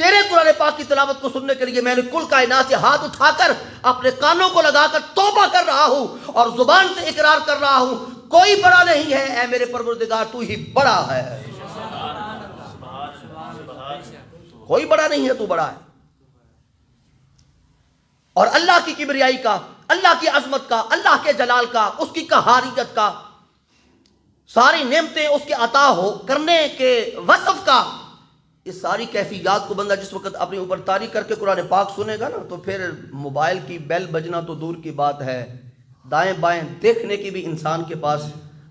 تیرے قرآن پاک کی تلاوت کو سننے کے لیے میں نے کل کائنات سے ہاتھ اٹھا کر اپنے کانوں کو لگا کر توبہ کر رہا ہوں اور زبان سے اقرار کر رہا ہوں کوئی بڑا نہیں ہے اے میرے پروردگار، تو ہی بڑا ہے، کوئی بڑا نہیں ہے، تو بڑا ہے۔ اور اللہ کی کبریائی کا، اللہ کی عظمت کا، اللہ کے جلال کا، اس کی قہاریت کا، ساری نعمتیں اس کے عطا ہو کرنے کے وصف کا، اس ساری کیفیات کو بندہ جس وقت اپنے اوپر طاری کر کے قرآن پاک سنے گا نا تو پھر موبائل کی بیل بجنا تو دور کی بات ہے، دائیں بائیں دیکھنے کی بھی انسان کے پاس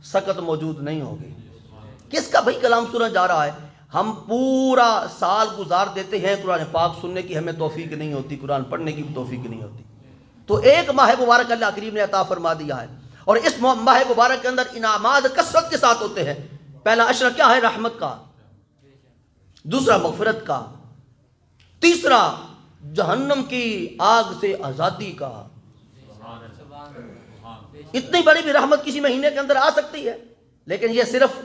سکت موجود نہیں ہوگی۔ کس کا بھائی کلام سنا جا رہا ہے؟ ہم پورا سال گزار دیتے ہیں قرآن پاک سننے کی ہمیں توفیق نہیں ہوتی، قرآن پڑھنے کی بھی توفیق نہیں ہوتی، تو ایک ماہ مبارک اللہ کریم نے عطا فرما دیا ہے، اور اس ماہ مبارک کے اندر انعامات کثرت کے ساتھ ہوتے ہیں۔ پہلا عشرہ کیا ہے؟ رحمت کا، دوسرا مغفرت کا، تیسرا جہنم کی آگ سے آزادی کا۔ اتنی بڑی بھی رحمت کسی مہینے کے اندر آ سکتی ہے، لیکن یہ صرف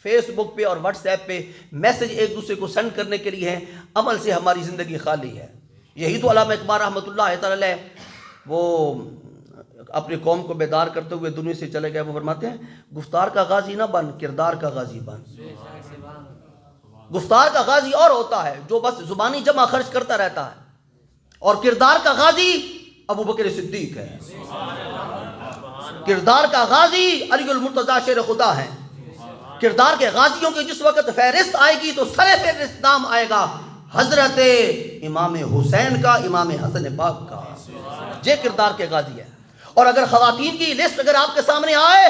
فیس بک پہ اور واٹس ایپ پہ میسج ایک دوسرے کو سینڈ کرنے کے لیے ہے، عمل سے ہماری زندگی خالی ہے۔ یہی تو علامہ اقبال رحمۃ اللہ تعالی وہ اپنی قوم کو بیدار کرتے ہوئے دنیا سے چلے گئے، وہ فرماتے ہیں گفتار کا غازی نہ بن، کردار کا غازی بن۔ گفتار کا غازی اور ہوتا ہے جو بس زبانی جمع خرچ کرتا رہتا ہے، اور کردار کا غازی ابو بکر صدیق ہے، کردار کا غازی علی المرتضیٰ شیر خدا ہے۔ کردار کے غازیوں کی جس وقت فہرست آئے گی تو سر فہرست نام آئے گا حضرت امام حسین کا، امام حسن پاک کا، یہ کردار کے غازی ہے۔ اور اگر خواتین کی لسٹ اگر آپ کے سامنے آئے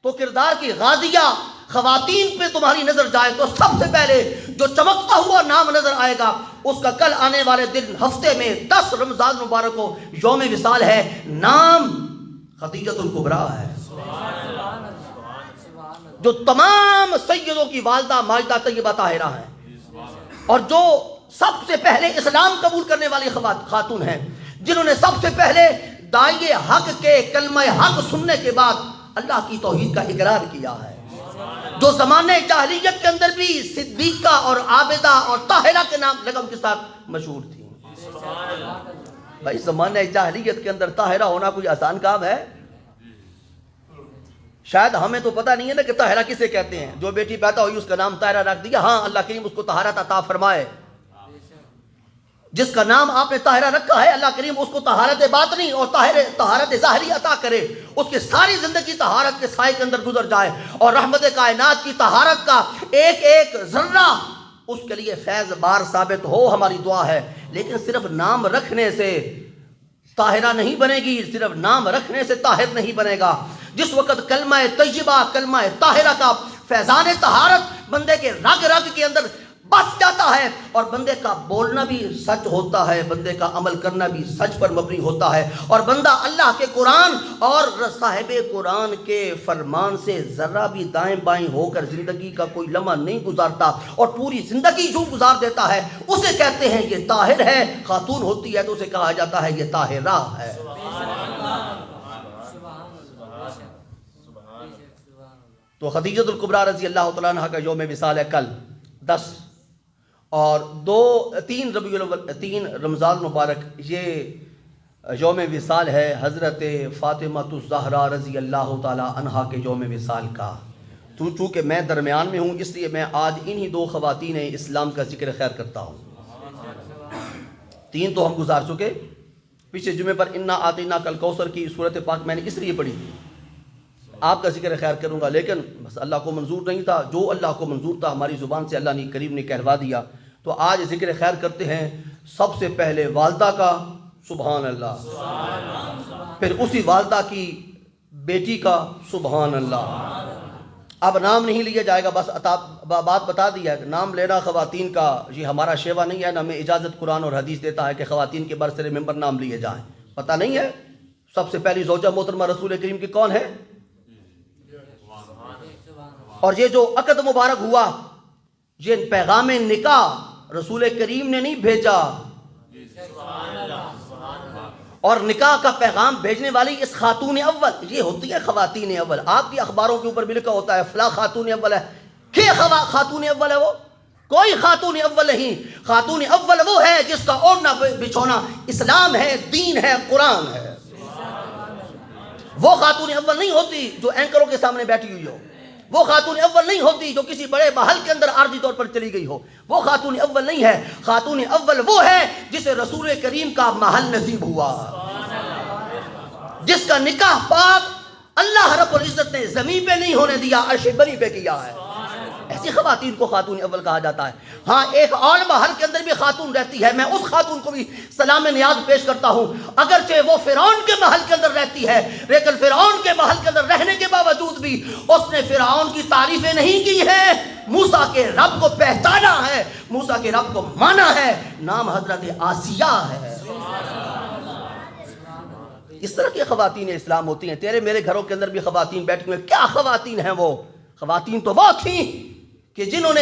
تو کردار کی غازیہ خواتین پہ تمہاری نظر جائے تو سب سے پہلے جو چمکتا ہوا نام نظر آئے گا اس کا کل آنے والے دن ہفتے میں 10 رمضان مبارک کو یوم وصال ہے، نام خدیجۃ الکبریٰ ہے، جو تمام سیدوں کی والدہ ماجدہ طیبہ طاہرہ ہیں، اور جو سب سے پہلے اسلام قبول کرنے والی خاتون ہیں، جنہوں نے سب سے پہلے داعی حق کے کلمہ حق سننے کے بعد اللہ کی توحید کا اقرار کیا ہے، جو زمانہ جاہلیت کے اندر بھی صدیقہ اور عابدہ اور طاہرہ کے نام لقب کے ساتھ مشہور تھی۔ بھائی زمانہ جاہلیت کے اندر طاہرہ ہونا کوئی آسان کام ہے؟ شاید ہمیں تو پتہ نہیں ہے نا کہ طاہرہ کسے کہتے ہیں، جو بیٹی پیدا ہوئی اس کا نام طاہرہ رکھ دیا، ہاں اللہ کریم اس کو طہارت عطا فرمائے، جس کا نام آپ نے طاہرہ رکھا ہے اللہ کریم اس کو طہارت باطنی اور طہارت ظاہری عطا کرے، اس کی ساری زندگی طہارت کے سائے کے اندر گزر جائے، اور رحمت کائنات کی طہارت کا ایک ایک ذرہ اس کے لیے فیض بار ثابت ہو، ہماری دعا ہے۔ لیکن صرف نام رکھنے سے طاہرہ نہیں بنے گی، صرف نام رکھنے سے طاہر نہیں بنے گا۔ جس وقت کلمہ طیبہ، کلمہ طاہرہ کا فیضان طہارت بندے کے رگ رگ کے اندر بس جاتا ہے، اور بندے کا بولنا بھی سچ ہوتا ہے، بندے کا عمل کرنا بھی سچ پر مبنی ہوتا ہے، اور بندہ اللہ کے قرآن اور صاحب قرآن کے فرمان سے ذرا بھی دائیں بائیں ہو کر زندگی کا کوئی لمحہ نہیں گزارتا اور پوری زندگی جو گزار دیتا ہے اسے کہتے ہیں یہ طاہر ہے۔ خاتون ہوتی ہے تو اسے کہا جاتا ہے یہ طاہرہ ہے۔ تو خدیجۃ الکبریٰ رضی اللہ تعالیٰ عنہ کا یوم وصال ہے کل 10 اور 3 رمضان مبارک یہ یوم وصال ہے حضرت فاطمہ الزہرا رضی اللہ تعالیٰ عنہا کے یوم وصال کا۔ چونکہ میں درمیان میں ہوں اس لیے میں آج انہی 2 خواتین اسلام کا ذکر خیر کرتا ہوں۔ 3 تو ہم گزار چکے، پچھلے جمعے پر انا آتینا کل کوثر کی صورت پاک میں نے اس لیے پڑھی تھی، آپ کا ذکر خیر کروں گا، لیکن بس اللہ کو منظور نہیں تھا، جو اللہ کو منظور تھا ہماری زبان سے اللہ نے کریم نے کہلوا دیا، تو آج ذکر خیر کرتے ہیں سب سے پہلے والدہ کا، سبحان اللہ، پھر اسی والدہ کی بیٹی کا، سبحان اللہ۔ اب نام نہیں لیا جائے گا، بس بات بتا دی ہے، نام لینا خواتین کا یہ ہمارا شیوا نہیں ہے، نہ ہمیں اجازت قرآن اور حدیث دیتا ہے کہ خواتین کے برسر ممبر نام لیے جائیں، پتہ نہیں ہے سب سے پہلی زوجہ محترمہ رسول کریم کی کون ہے، اور یہ جو عقد مبارک ہوا یہ پیغام نکاح رسول کریم نے نہیں بھیجا، اور نکاح کا پیغام بھیجنے والی اس خاتون اول یہ ہوتی ہے خواتین اول۔ آپ کی اخباروں کے اوپر بھی لکھا ہوتا ہے فلاں خاتون اول ہے، کیا خاتون اول ہے وہ؟ کوئی خاتون اول نہیں. خاتون اول وہ ہے جس کا اوڑھنا بچھونا اسلام ہے، دین ہے، قرآن ہے. وہ خاتون اول نہیں ہوتی جو اینکروں کے سامنے بیٹھی ہوئی ہو. وہ خاتون اول نہیں ہوتی جو کسی بڑے محل کے اندر عارضی طور پر چلی گئی ہو. وہ خاتون اول نہیں ہے. خاتون اول وہ ہے جسے رسول کریم کا محل نصیب ہوا، جس کا نکاح پاک اللہ رب العزت نے زمین پہ نہیں ہونے دیا، عرش بری پہ کیا ہے. ایسی خواتین کو خاتون اول کہا جاتا ہے. ہاں ایک اور محل کے اندر بھی خاتون رہتی ہے، میں اس خاتون کو بھی سلام نیاز پیش کرتا ہوں. اگرچہ وہ فرعون کے محل کے اندر رہتی ہے، لیکن فرعون کے محل کے اندر رہنے کے باوجود بھی اس نے فرعون کی تعریفیں نہیں کی ہیں. موسیٰ کے رب کو پہچانا ہے، موسیٰ کے رب کو مانا ہے. نام حضرت آسیہ ہے. اس طرح کی خواتین اسلام ہوتی ہیں. تیرے میرے گھروں کے اندر بھی خواتین بیٹھی ہوئی ہیں. کیا خواتین ہیں وہ؟ خواتین تو وہ تھیں کہ جنہوں نے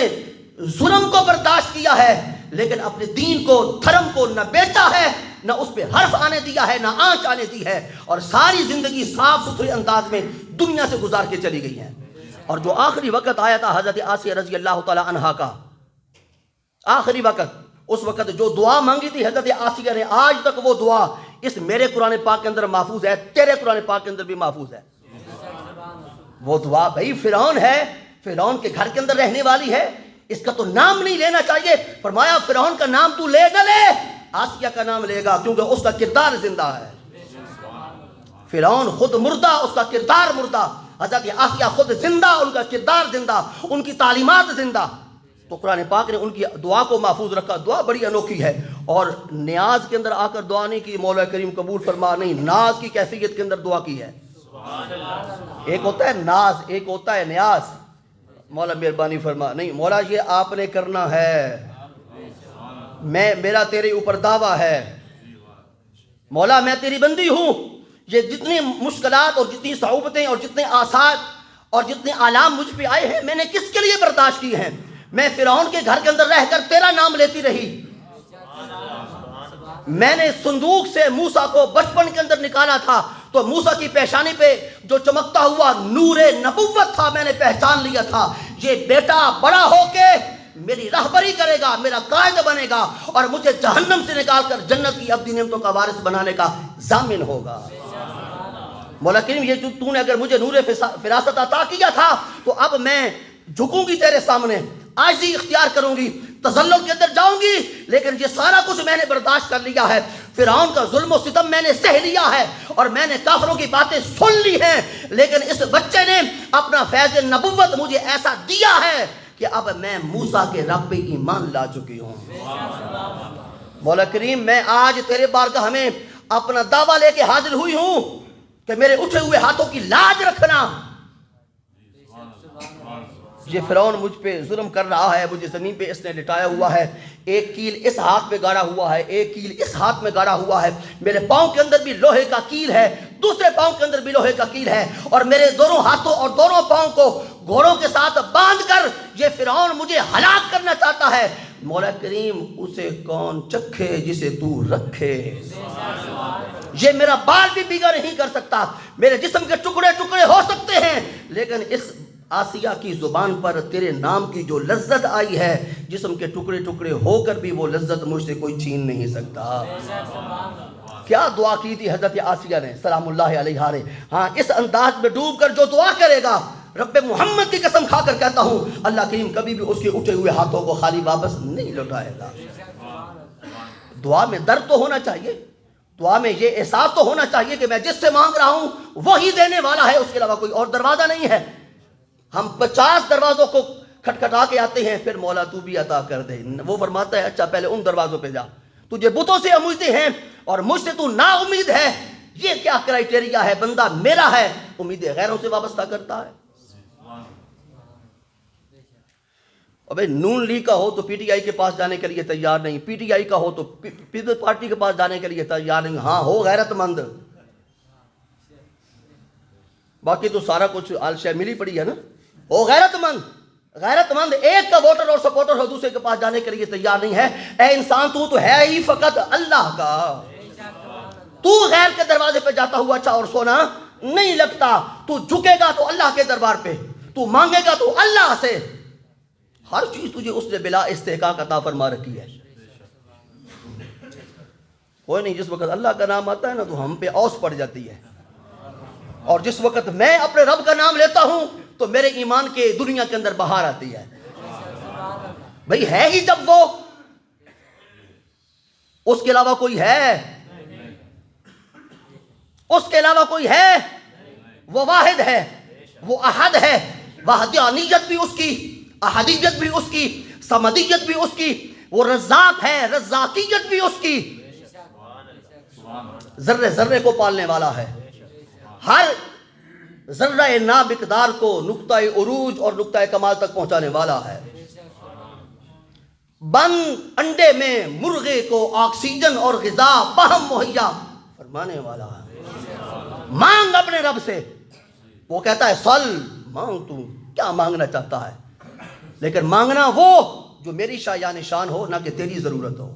ظلم کو برداشت کیا ہے، لیکن اپنے دین کو، دھرم کو نہ بیچا ہے، نہ اس پہ حرف آنے دیا ہے، نہ آنچ آنے دی ہے، اور ساری زندگی صاف ستھرے انداز میں دنیا سے گزار کے چلی گئی ہیں. اور جو آخری وقت آیا تھا حضرت آسیہ رضی اللہ تعالی عنہا کا، آخری وقت، اس وقت جو دعا مانگی تھی حضرت آسیہ نے، آج تک وہ دعا اس میرے قرآن پاک کے اندر محفوظ ہے، تیرے قرآن پاک کے اندر بھی محفوظ ہے. وہ دعا بھائی فرعون ہے، فرعون کے گھر کے اندر رہنے والی ہے، اس کا تو نام نہیں لینا چاہیے. فرمایا فرعون کا نام تو لے نہ لے، آسیہ کا نام لے گا، کیونکہ اس کا کردار زندہ ہے. فرعون خود مردہ، اس کا کردار مردہ. حضرت آسیہ خود زندہ، ان کا کردار زندہ، ان کی تعلیمات زندہ. تو قرآن پاک نے ان کی دعا کو محفوظ رکھا. دعا بڑی انوکھی ہے، اور نیاز کے اندر آ کر دعا نہیں کی مولا کریم قبول فرما، نہیں، ناز کی کیفیت کے اندر دعا کی ہے. ایک ہوتا ہے ناز، ایک ہوتا ہے نیاز. مولا مہربانی فرما، نہیں مولا یہ آپ نے کرنا ہے، میرا تیرے اوپر دعویٰ ہے، مولا میں تیری بندی ہوں. یہ جتنی مشکلات اور جتنی صعوبتیں اور جتنے آثار اور جتنے آلام مجھ پہ آئے ہیں، میں نے کس کے لیے برداشت کی ہیں؟ میں فرعون کے گھر کے اندر رہ کر تیرا نام لیتی رہی. میں نے صندوق سے موسیٰ کو بچپن کے اندر نکالا تھا، تو موسیٰ کی پیشانی پہ جو چمکتا ہوا نور نبوت تھا، میں نے پہچان لیا تھا یہ بیٹا بڑا ہو کے میری رہبری کرے گا، میرا قائد بنے گا، اور مجھے جہنم سے نکال کر جنت کی ابدی نعمتوں کا وارث بنانے کا ضامن ہوگا. مولا کریم یہ تو نے اگر مجھے نور فراست عطا کیا تھا، تو اب میں جھکوں گی تیرے سامنے، عاجزی اختیار کروں گی، تذلل کے اندر جاؤں گی، لیکن یہ سارا کچھ میں نے برداشت کر لیا ہے. فرعون کا ظلم و ستم میں نے سہ لیا ہے، اور میں نے کافروں کی باتیں سن لی ہیں، لیکن اس بچے نے اپنا فیض نبوت مجھے ایسا دیا ہے کہ اب میں موسیٰ کے رب پہ ایمان لا چکی ہوں. مولا کریم میں آج تیرے بارگاہ میں اپنا دعویٰ لے کے حاضر ہوئی ہوں کہ میرے اٹھے ہوئے ہاتھوں کی لاج رکھنا. یہ فرعون مجھ پہ ظلم کر رہا ہے، مجھے زمین پہ اس نے لٹایا ہوا ہے، ایک کیل اس ہاتھ میں گاڑا ہوا ہے، ایک کیل اس ہاتھ میں گاڑا ہوا ہے، میرے پاؤں کے اندر بھی لوہے کا کیل ہے، دوسرے پاؤں کے اندر بھی لوہے کا کیل ہے، اور میرے دونوں ہاتھوں اور دونوں پاؤں کو گھوڑوں کے ساتھ باندھ کر یہ فرعون مجھے ہلاک کرنا چاہتا ہے. مولا کریم اسے کون چکھے جسے تو رکھے. یہ میرا بال بھی بگا نہیں کر سکتا، میرے جسم کے ٹکڑے ٹکڑے ہو سکتے ہیں، لیکن اس آسیہ کی زبان پر تیرے نام کی جو لذت آئی ہے، جسم کے ٹکڑے ٹکڑے ہو کر بھی وہ لذت مجھ سے کوئی چھین نہیں سکتا. کیا دعا کی تھی حضرت آسیہ نے سلام اللہ علیہا نے. ہاں اس انداز میں ڈوب کر جو دعا کرے گا، رب محمد کی قسم کھا کر کہتا ہوں اللہ کریم کبھی بھی اس کے اٹھے ہوئے ہاتھوں کو خالی واپس نہیں لوٹائے گا. دعا میں درد تو ہونا چاہیے، دعا میں یہ احساس تو ہونا چاہیے کہ میں جس سے مانگ رہا ہوں وہی دینے والا ہے، اس کے علاوہ کوئی اور دروازہ نہیں ہے. ہم 50 دروازوں کو کھٹکھٹا کے آتے ہیں، پھر مولا تو بھی عطا کر دے. وہ فرماتا ہے اچھا پہلے ان دروازوں پہ جا، تجھے بتوں سے امیدیں ہیں اور مجھ سے تو نا امید ہے. یہ کیا کرائیٹیریا ہے؟ بندہ میرا ہے، امیدیں غیروں سے وابستہ کرتا ہے. ابے نون لیگ کا ہو تو پی ٹی آئی کے پاس جانے کے لیے تیار نہیں، پی ٹی آئی کا ہو تو پیپلز پارٹی کے پاس جانے کے لیے تیار نہیں. ہاں ہو غیرت مند، باقی تو سارا کچھ آل شے ملی پڑی ہے نا. ہو غیرت مند، غیرت مند ایک کا ووٹر اور سپورٹر ہو، دوسرے کے پاس جانے کے لیے تیار نہیں ہے. اے انسان تو ہے ہی فقط اللہ کا. تو غیر کے دروازے پہ جاتا ہوا اچھا اور سونا نہیں لگتا. تو جھکے گا تو اللہ کے دربار پہ، تو مانگے گا تو اللہ سے. ہر چیز تجھے اس نے بلا استحقاق عطا فرما رکھی ہے. کوئی نہیں، جس وقت اللہ کا نام آتا ہے نا تو ہم پہ اوس پڑ جاتی ہے، اور جس وقت میں اپنے رب کا نام لیتا ہوں تو میرے ایمان کے دنیا کے اندر بہار آتی ہے. بھئی ہے ہی جب وہ، اس کے علاوہ کوئی ہے؟ اس کے علاوہ کوئی ہے؟ وہ واحد ہے، وہ احد ہے. وحدانیت بھی اس کی، احدیت بھی اس کی، صمدیت بھی اس کی. وہ رزاق ہے، رزاقیت بھی اس کی. ذرے ذرے کو پالنے والا ہے، ہر ذرہ نامقدار کو نقطہ عروج اور نقطہ کمال تک پہنچانے والا ہے. بند انڈے میں مرغے کو آکسیجن اور غذا باہم مہیا فرمانے والا ہے. مانگ اپنے رب سے، وہ کہتا ہے سل، مانگ، تو کیا مانگنا چاہتا ہے، لیکن مانگنا وہ جو میری شایان شان ہو، نہ کہ تیری ضرورت ہو.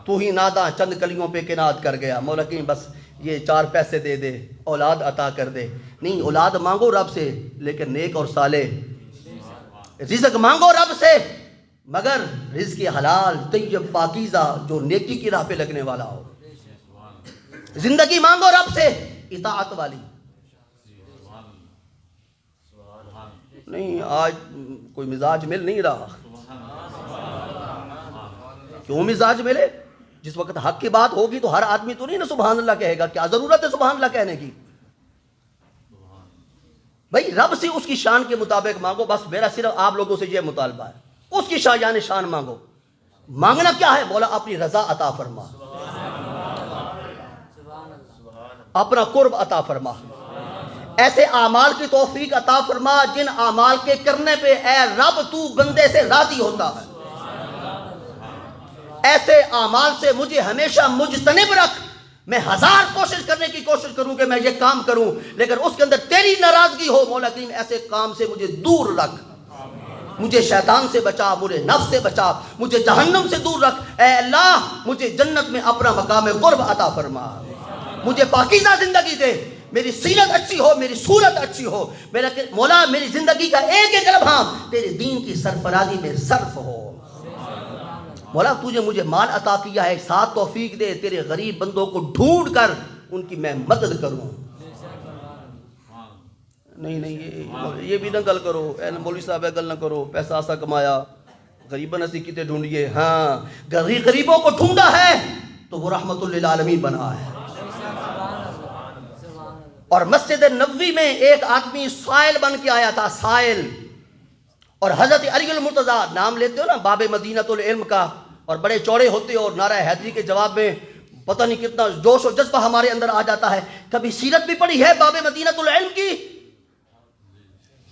تو ہی ناداں چند کلیوں پہ کنات کر گیا، مولا کہ بس یہ 4 پیسے دے دے، اولاد عطا کر دے. نہیں، اولاد مانگو رب سے، لیکن نیک اور صالح. رزق مانگو رب سے، مگر رزق حلال طیب پاکیزہ جو نیکی کی راہ پہ لگنے والا ہو. زندگی مانگو رب سے اطاعت والی. نہیں، آج کوئی مزاج مل نہیں رہا. کیوں مزاج ملے؟ جس وقت حق کی بات ہوگی تو ہر آدمی تو نہیں نا سبحان اللہ کہے گا. کیا ضرورت ہے سبحان اللہ کہنے کی؟ بھائی رب سے اس کی شان کے مطابق مانگو. بس میرا صرف آپ لوگوں سے یہ مطالبہ ہے، اس کی شایان شان مانگو. مانگنا کیا ہے؟ بولا اپنی رضا عطا فرما، اپنا قرب عطا فرما، ایسے اعمال کی توفیق عطا فرما جن اعمال کے کرنے پہ اے رب تو بندے سے راضی ہوتا ہے. ایسے اعمال سے مجھے ہمیشہ مجتنب رکھ. میں 1000 کوشش کرنے کی کوشش کروں کہ میں یہ کام کروں، لیکن اس کے اندر تیری ناراضگی ہو. مولا کریم ایسے کام سے مجھے دور رکھ. مجھے شیطان سے بچا، مجھے نفس سے بچا، مجھے جہنم سے دور رکھ. اے اللہ مجھے جنت میں اپنا مقام قرب عطا فرما. مجھے پاکیزہ زندگی دے، میری سیرت اچھی ہو، میری صورت اچھی ہو. میرا مولا میری زندگی کا ایک ایک لمحہ تیرے دین کی سرفرازی میں صرف ہو. مولا تجھے مجھے مال عطا کیا ہے، ساتھ توفیق دے تیرے غریب بندوں کو ڈھونڈ کر ان کی میں مدد کروں. نہیں یہ بھی نہ گل کرو، اے مولوی صاحب گل نہ کرو، پیسہ ایسا کمایا غریباں اسی کتے ڈھونڈیے. ہاں غریبوں کو ڈھونڈا ہے تو وہ رحمت للعالمین بنا ہے. اور مسجد نبوی میں ایک آدمی سائل بن کے آیا تھا، سائل. اور حضرت علی المرتضیٰ نام لیتے ہو نا باب مدینۃ العلم کا، اور بڑے چوڑے ہوتے ہو، اور نعرہ حیدری کے جواب میں پتہ نہیں کتنا جوش و جذبہ ہمارے اندر آ جاتا ہے. کبھی سیرت بھی پڑھی ہے باب مدینۃ العلم کی؟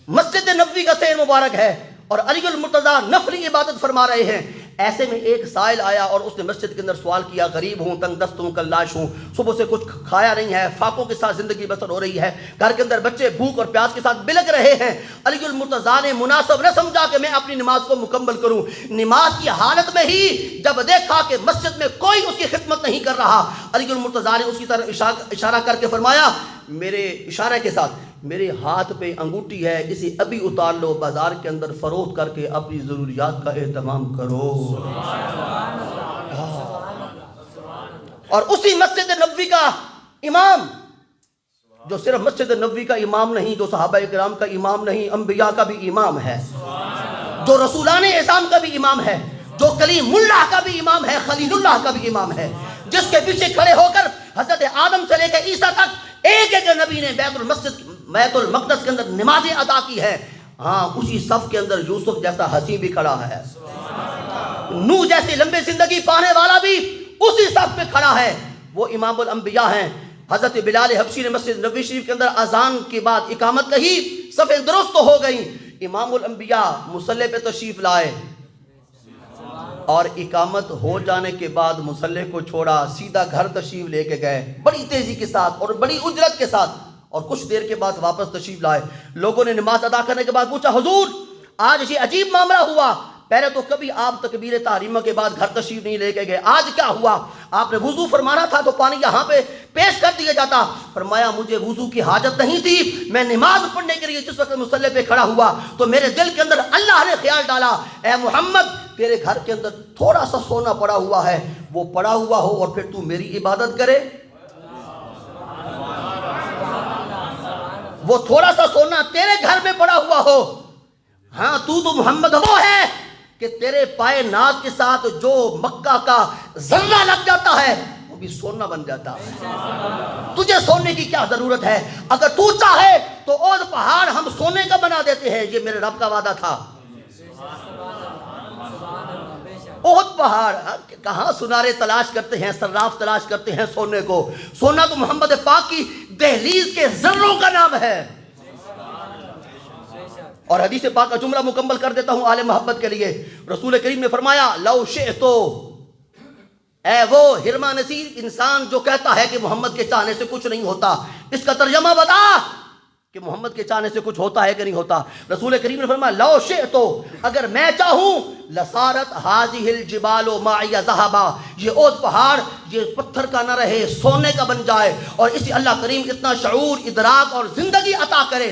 مسجد نبوی کا سیر مبارک ہے اور علی المرتضیٰ نفلی عبادت فرما رہے ہیں. ایسے میں ایک سائل آیا اور اس نے مسجد کے اندر سوال کیا، غریب ہوں، تنگ دست ہوں، کلاش ہوں، صبح سے کچھ کھایا نہیں ہے، فاقوں کے ساتھ زندگی بسر ہو رہی ہے، گھر کے اندر بچے بھوک اور پیاس کے ساتھ بلک رہے ہیں. علی المرتضیٰ نے مناسب نہ سمجھا کہ میں اپنی نماز کو مکمل کروں. نماز کی حالت میں ہی جب دیکھا کہ مسجد میں کوئی اس کی خدمت نہیں کر رہا، علی المرتضیٰ نے اس کی طرف اشارہ کر کے فرمایا، میرے اشارے کے ساتھ، میرے ہاتھ پہ انگوٹھی ہے، اسے ابھی اتار لو، بازار کے اندر فروخت کر کے اپنی ضروریات کا اہتمام کرو. اور اسی مسجد نبوی کا امام، جو صرف مسجد نبوی کا امام نہیں، جو صحابہ کرام کا امام نہیں، انبیاء کا بھی امام ہے، جو رسولان اعظام کا بھی امام ہے، جو کلیم اللہ کا بھی امام ہے، خلیل اللہ کا بھی امام ہے، جس کے پیچھے کھڑے ہو کر حضرت آدم سے لے کے عیسیٰ تک ایک ایک نبی نے بیت المقدس کے اندر نمازیں ادا کی ہے. ہاں اسی صف کے اندر یوسف جیسا حسین بھی کھڑا ہے، نوح جیسی لمبی زندگی پانے والا بھی اسی صف پہ کھڑا ہے. وہ امام الانبیاء ہیں. حضرت بلال حبشی نے مسجد نبوی شریف کے اندر اذان کے بعد اقامت کہی، صفیں درست ہو گئیں. امام الانبیاء مصلی پہ تشریف لائے اور اقامت ہو جانے کے بعد مصلی کو چھوڑا، سیدھا گھر تشریف لے کے گئے بڑی تیزی کے ساتھ اور بڑی اجرت کے ساتھ. اور کچھ دیر کے بعد واپس تشریف لائے. لوگوں نے نماز ادا کرنے کے بعد پوچھا، حضور آج یہ عجیب معاملہ ہوا، پہلے تو کبھی آپ تکبیر تحریمہ کے بعد گھر تشریف نہیں لے کے گئے، آج کیا ہوا؟ آپ نے وضو فرمانا تھا تو پانی یہاں پہ پیش کر دیا جاتا۔ فرمایا مجھے وضو کی حاجت نہیں تھی، میں نماز پڑھنے کے لیے جس وقت مصلی پہ کھڑا ہوا تو میرے دل کے اندر اللہ نے خیال ڈالا، اے محمد تیرے گھر کے اندر تھوڑا سا سونا پڑا ہوا ہے، وہ پڑا ہوا ہو اور پھر تو میری عبادت کرے۔ وہ تھوڑا سا سونا تیرے گھر میں پڑا ہوا ہو، ہاں تو محمد وہ ہے کہ تیرے پائے ناز کے ساتھ جو مکہ کا ذرہ لگ جاتا ہے وہ بھی سونا بن جاتا ہے۔ تجھے سونے کی کیا ضرورت ہے؟ اگر تو چاہے تو احد پہاڑ ہم سونے کا بنا دیتے ہیں، یہ میرے رب کا وعدہ تھا۔ احد پہاڑ کہاں سنارے تلاش کرتے ہیں، صراف تلاش کرتے ہیں سونے کو، سونا تو محمد پاک کی دہلیز کے ذروں کا نام ہے۔ اور حدیث پاک کا جملہ مکمل کر دیتا ہوں آل محبت کے لیے۔ رسول کریم نے فرمایا لو شئتو، اے وہ ہرما نصیب انسان جو کہتا ہے کہ محمد کے چاہنے سے کچھ نہیں ہوتا، اس کا ترجمہ بتا کہ محمد کے چاہنے سے کچھ ہوتا ہے کہ نہیں ہوتا۔ رسول کریم نے فرمایا لو شئتو، اگر میں چاہوں لصارت هذه الجبال معي ذهبا، یہ احد پہاڑ یہ پتھر کا نہ رہے سونے کا بن جائے۔ اور اسی اللہ کریم اتنا شعور ادراک اور زندگی عطا کرے